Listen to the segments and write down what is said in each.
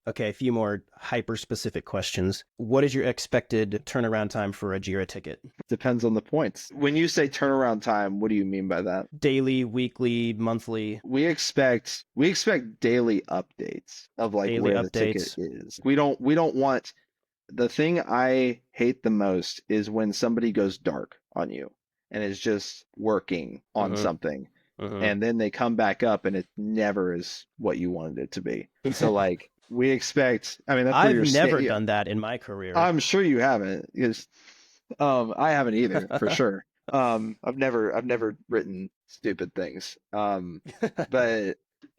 Okay, a few more hyper-specific questions. What is your expected turnaround time for a JIRA ticket? Depends on the points. When you say turnaround time, what do you mean by that? Daily, weekly, monthly, We expect daily updates of like daily where the ticket updates? is. We don't want the thing I hate the most is when somebody goes dark on you and is just working on Mm-hmm. something Mm-hmm. and then they come back up and it never is what you wanted it to be. So like we expect, I mean that's where I've your never state. done that in my career. I'm sure you haven't because I haven't either for sure. I've never written stupid things. But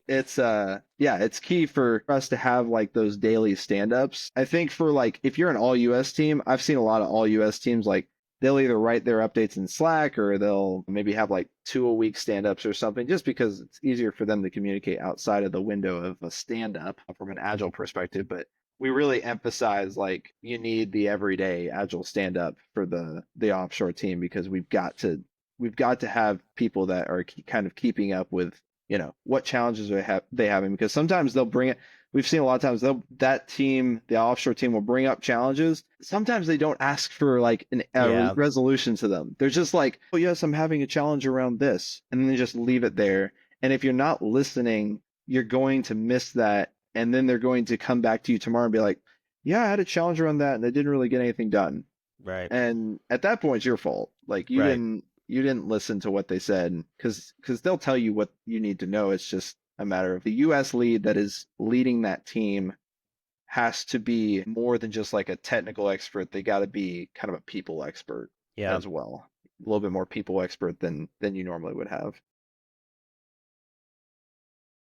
yeah, it's key for us to have like those daily stand-ups. I think for like if you're an all US team, I've seen a lot of all US teams like they'll either write their updates in Slack or they'll maybe have like 2 a week stand-ups or something just because it's easier for them to communicate outside of the window of a stand-up from an agile perspective. But we really emphasize like you need the everyday agile stand-up for the offshore team because we've got to have people that are kind of keeping up with what challenges they having because sometimes they'll bring it. We've seen a lot of times that team, the offshore team, will bring up challenges. Sometimes they don't ask for like a Yeah, resolution to them. They're just like, oh yes, I'm having a challenge around this, and then they just leave it there. And if you're not listening, you're going to miss that, and then they're going to come back to you tomorrow and be like, yeah, I had a challenge around that, and I didn't really get anything done. right, And at that point, it's your fault. Like right. you didn't listen to what they said because they'll tell you what you need to know. It's just a matter of the U.S. lead that is leading that team has to be more than just like a technical expert. They got to be kind of a people expert Yeah. as well. A little bit more people expert than you normally would have.